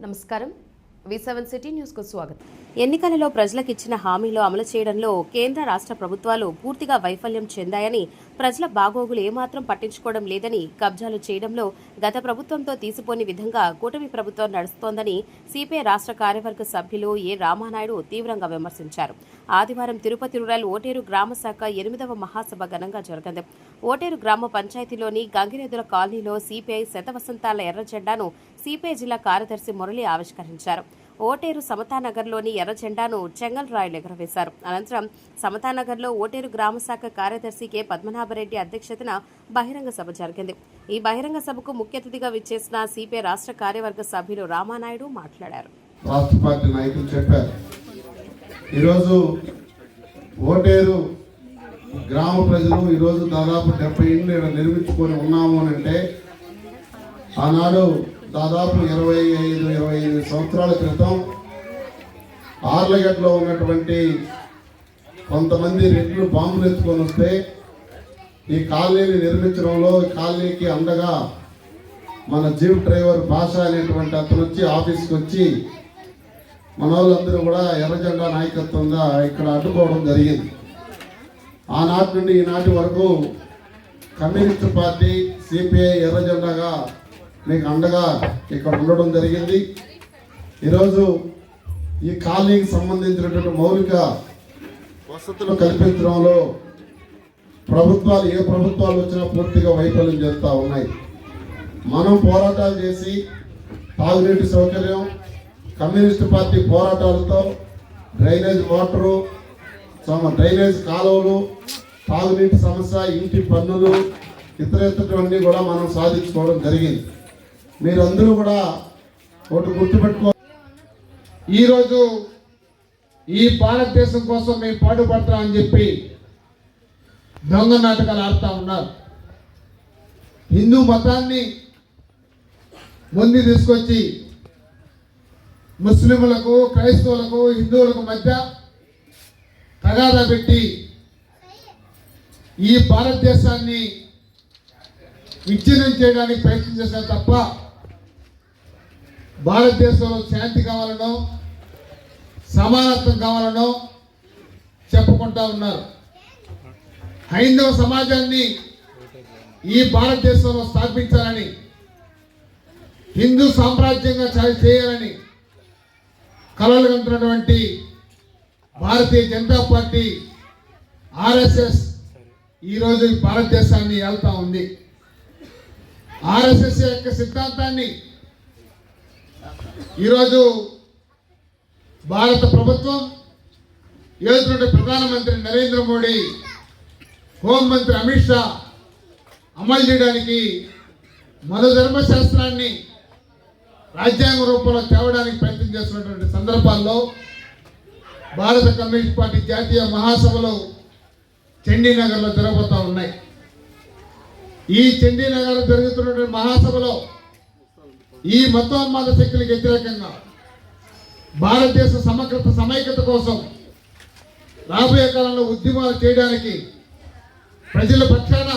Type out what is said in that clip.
నమస్కారం V7 city news కు స్వాగతం. ఎన్నికలలో ప్రజలకు ఇచ్చిన హామీలు అమలు చేయడంలో కేంద్ర రాష్ట్ర ప్రభుత్వాలు పూర్తిగా వైఫల్యం చెందాయని, ప్రజల బాగోగులు ఏమాత్రం పట్టించుకోవడం లేదని, కబ్జాలు చేయడంలో గత ప్రభుత్వంతో తీసిపోని విధంగా కూటమి ప్రభుత్వం నడుస్తోందని సిపిఐ రాష్ట్ర కార్యవర్గ సభ్యులు ఏ రామానాయుడు తీవ్రంగా విమర్శించారు. ఆదివారం తిరుపతి రూరల్ ఓటేరు గ్రామ శాఖ 8వ మహాసభ ఘనంగా జరిగింది. ఓటేరు గ్రామ పంచాయతీలోని గంగిరెద్దుల కాలనీలో సిపిఐ శతవసంతాల ఎర్ర జెండాను సిపిఐ జిల్లా కార్యదర్శి మురళి ఆవిష్కరించారు. ఓటేరు సమతానగర్లోని ఎర్ర జెండాను చెంగల్ రాయలు ఎగురవేశారు. అనంతరం సమతానగర్లో ఓటేరు గ్రామ శాఖ కార్యదర్శి కె పద్మనాభరెడ్డి అధ్యక్షతన బహిరంగ సభ జరిగింది. ఈ బహిరంగ సభకు ముఖ్య అతిథిగా విచ్చేసిన సిపిఐ రాష్ట్ర కార్యవర్గ సభ్యులు రామానాయుడు మాట్లాడారు. రాష్ట్ర పార్టీ నాయకులు చెప్పారు, ఈరోజు ఓటేరు గ్రామ ప్రజలు ఈరోజు దాదాపు 70 ఇండ్లు నిర్మించుకొని ఉన్నాము అని అంటే, ఆనాడు దాదాపు 25 సంవత్సరాల క్రితం ఆర్లగడ్డలో ఉన్నటువంటి కొంతమంది రెడ్లు బాంబులు ఎత్తుకొని వస్తే ఈ కాలనీని నిర్మించడంలో ఈ కాలనీకి అండగా మన జీప్ డ్రైవర్ భాష అనేటువంటి అతను వచ్చి ఆఫీస్కి వచ్చి మన వాళ్ళందరూ కూడా ఎర్రజెండా నాయకత్వంగా ఇక్కడ అడ్డుకోవడం జరిగింది. ఆనాటి నుండి ఈనాటి వరకు కమ్యూనిస్ట్ పార్టీ సిపిఐ ఎర్రజెండాగా మీకు అండగా ఇక్కడ ఉండడం జరిగింది. ఈరోజు ఈ కాలనీకి సంబంధించినటువంటి మౌలిక వసతులు కల్పించడంలో ఏ ప్రభుత్వాలు వచ్చినా పూర్తిగా వైఫల్యం చేస్తూ ఉన్నాయి. మనం పోరాటాలు చేసి తాగునీటి సౌకర్యం, కమ్యూనిస్ట్ పార్టీ పోరాటాలతో డ్రైనేజ్ వాటరు, డ్రైనేజ్ కాలువలు, తాగునీటి సమస్య, ఇంటి పన్నులు, ఇతరత్రవన్నీ కూడా మనం సాధించుకోవడం జరిగింది. మీరందరూ కూడా ఒకటి గుర్తుపెట్టుకో, ఈరోజు ఈ భారతదేశం కోసం మేము పాటుపడతామని చెప్పి దొంగ నాటకాలు ఆడుతూ ఉన్నారు. హిందూ మతాన్ని ముందు తీసుకొచ్చి ముస్లింలకు, క్రైస్తవులకు, హిందువులకు మధ్య తగాదా పెట్టి ఈ భారతదేశాన్ని విచ్ఛిన్నం చేయడానికి ప్రయత్నం చేశారు తప్ప భారతదేశంలో శాంతి కావాలనో సమానత్వం కావాలనో చెప్పుకుంటా ఉన్నారు. హైందవ సమాజాన్ని ఈ భారతదేశంలో స్థాపించాలని, హిందూ సామ్రాజ్యంగా చేయాలని కలలు కంటున్నటువంటి భారతీయ జనతా పార్టీ ఆర్ఎస్ఎస్ ఈరోజు భారతదేశాన్ని ఏళ్తా ఉంది. ఆర్ఎస్ఎస్ యొక్క సిద్ధాంతాన్ని ఈరోజు భారత ప్రభుత్వం ఏడుతున్న ప్రధానమంత్రి నరేంద్ర మోడీ, హోంమంత్రి అమిత్ షా అమలు చేయడానికి మనోధర్మ శాస్త్రాన్ని రాజ్యాంగ రూపంలో తేవడానికి ప్రయత్నం చేస్తున్నటువంటి సందర్భాల్లో భారత కమ్యూనిస్ట్ పార్టీ జాతీయ మహాసభలు చండీనగర్లో జరగబోతూ ఉన్నాయి. ఈ చండీనగర్లో జరుగుతున్నటువంటి మహాసభలో ఈ మతోన్మాద శక్తులకు వ్యతిరేకంగా భారతదేశ సమైక్యత కోసం రాబోయే కాలంలో ఉద్యమాలు చేయడానికి ప్రజల పక్షాన